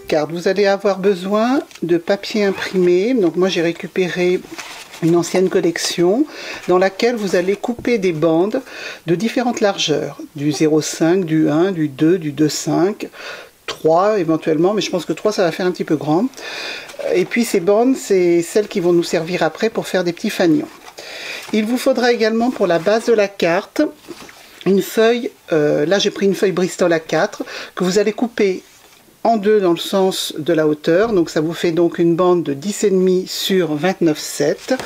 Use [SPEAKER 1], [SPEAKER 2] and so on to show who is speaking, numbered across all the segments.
[SPEAKER 1] cette carte, vous allez avoir besoin de papier imprimé. Donc moi j'ai récupéré une ancienne collection dans laquelle vous allez couper des bandes de différentes largeurs, du 0,5, du 1, du 2, du 2,5, 3 éventuellement, mais je pense que 3 ça va faire un petit peu grand. Et puis ces bandes, c'est celles qui vont nous servir après pour faire des petits fanions. Il vous faudra également pour la base de la carte une feuille, là j'ai pris une feuille Bristol A4 que vous allez couper en deux dans le sens de la hauteur, donc ça vous fait donc une bande de 10,5 sur 29,7,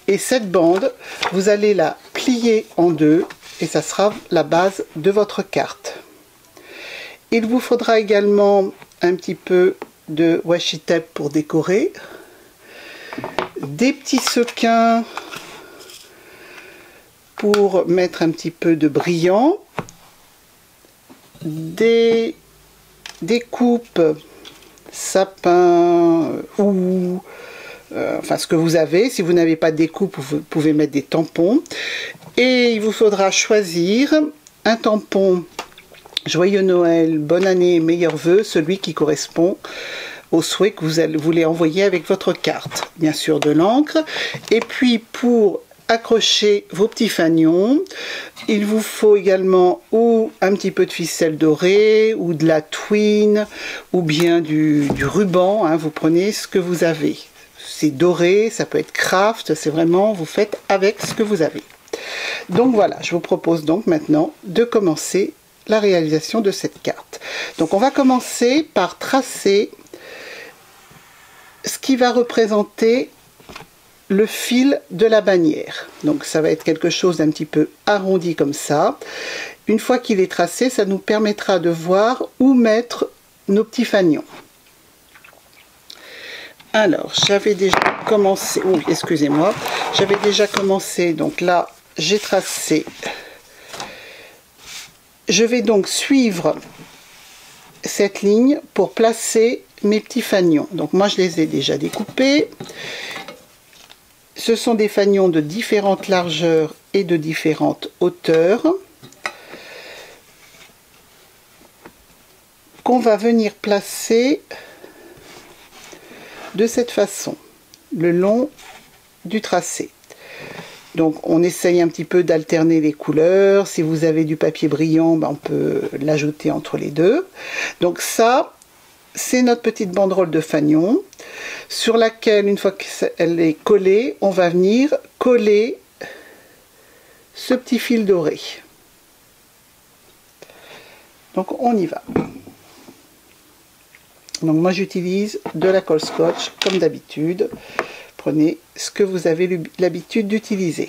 [SPEAKER 1] et cette bande vous allez la plier en deux et ça sera la base de votre carte. Il vous faudra également un petit peu de washi tape pour décorer, des petits sequins pour mettre un petit peu de brillant, des coupes sapin ou enfin ce que vous avez. Si vous n'avez pas de découpe, vous pouvez mettre des tampons. Et il vous faudra choisir un tampon Joyeux Noël, bonne année, meilleurs vœux, celui qui correspond au souhait que vous voulez envoyer avec votre carte. Bien sûr de l'encre. Et puis pour accrocher vos petits fanions, il vous faut également ou un petit peu de ficelle dorée, ou de la twine, ou bien du ruban, hein, vous prenez ce que vous avez. C'est doré, ça peut être craft, c'est vraiment, vous faites avec ce que vous avez. Donc voilà, je vous propose donc maintenant de commencer la réalisation de cette carte. Donc on va commencer par tracer ce qui va représenter le fil de la bannière. Donc ça va être quelque chose d'un petit peu arrondi comme ça. Une fois qu'il est tracé, ça nous permettra de voir où mettre nos petits fanions. Alors, j'avais déjà commencé, oh, excusez-moi, j'avais déjà commencé, donc là, j'ai tracé. Je vais donc suivre cette ligne pour placer mes petits fanions. Donc moi, je les ai déjà découpés. Ce sont des fanions de différentes largeurs et de différentes hauteurs qu'on va venir placer de cette façon, le long du tracé. Donc on essaye un petit peu d'alterner les couleurs. Si vous avez du papier brillant, ben on peut l'ajouter entre les deux. Donc ça, c'est notre petite banderole de fanion sur laquelle, une fois qu'elle est collée, on va venir coller ce petit fil doré. Donc on y va. Donc moi j'utilise de la colle scotch comme d'habitude. Prenez ce que vous avez l'habitude d'utiliser.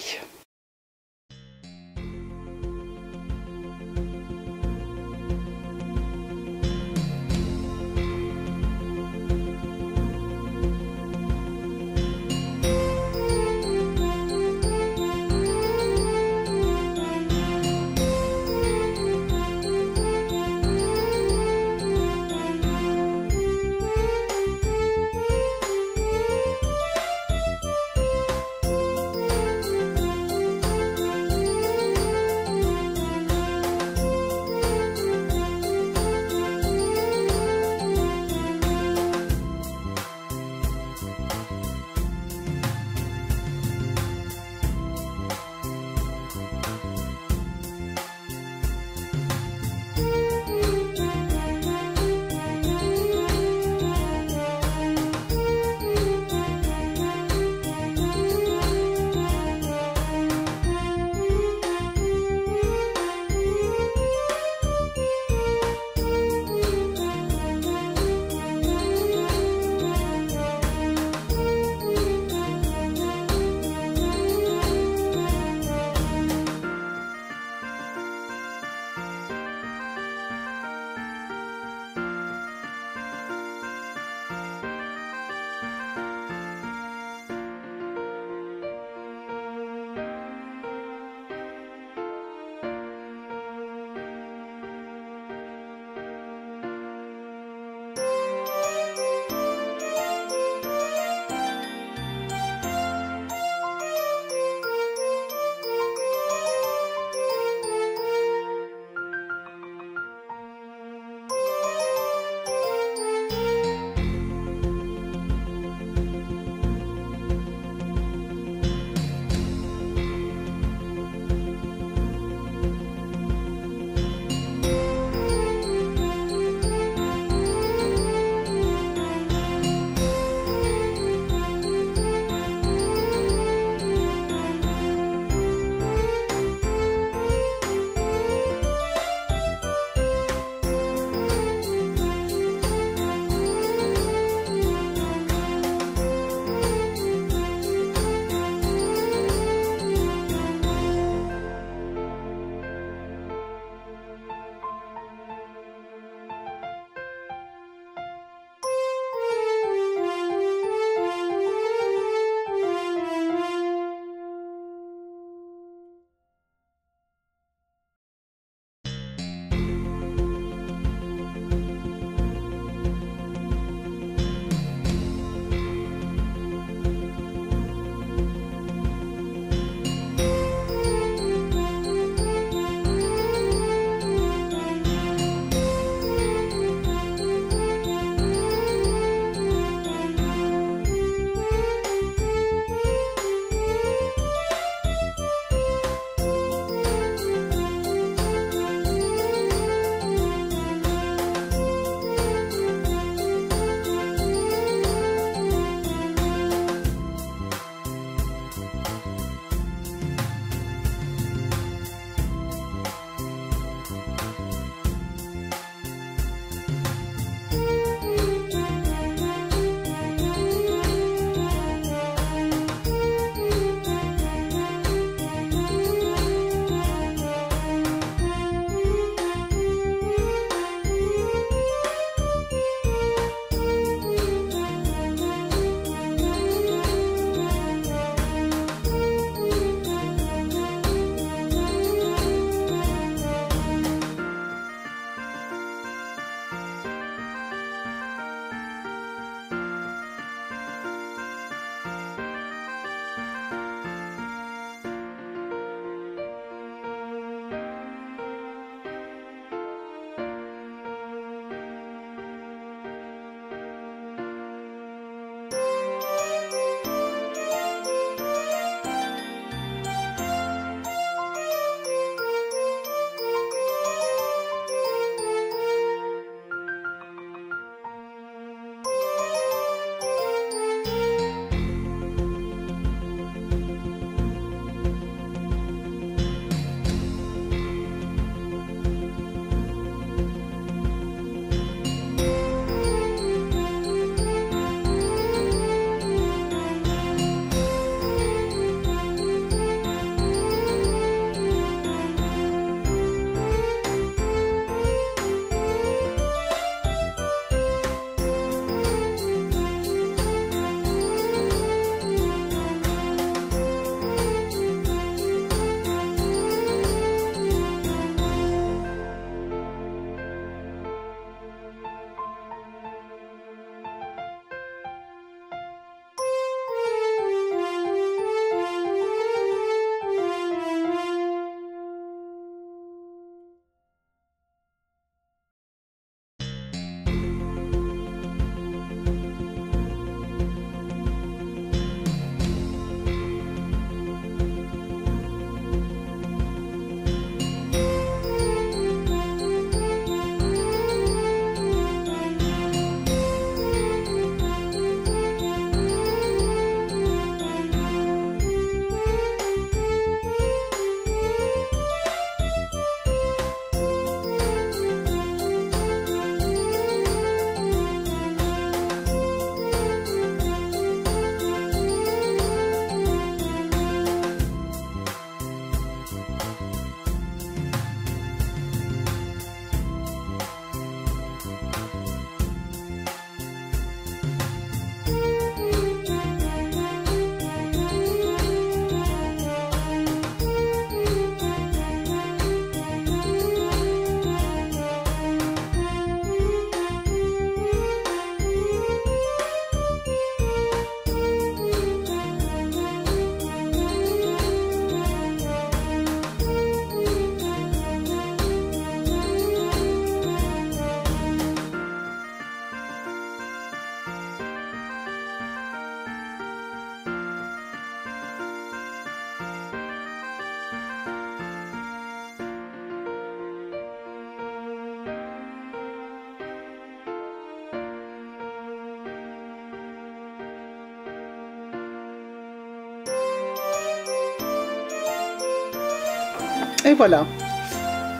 [SPEAKER 1] Et voilà,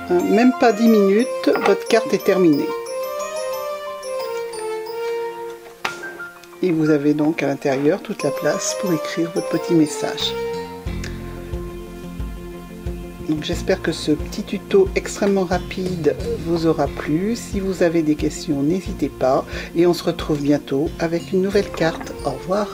[SPEAKER 1] même pas 10 minutes, votre carte est terminée. Et vous avez donc à l'intérieur toute la place pour écrire votre petit message. Donc j'espère que ce petit tuto extrêmement rapide vous aura plu. Si vous avez des questions, n'hésitez pas. Et on se retrouve bientôt avec une nouvelle carte. Au revoir.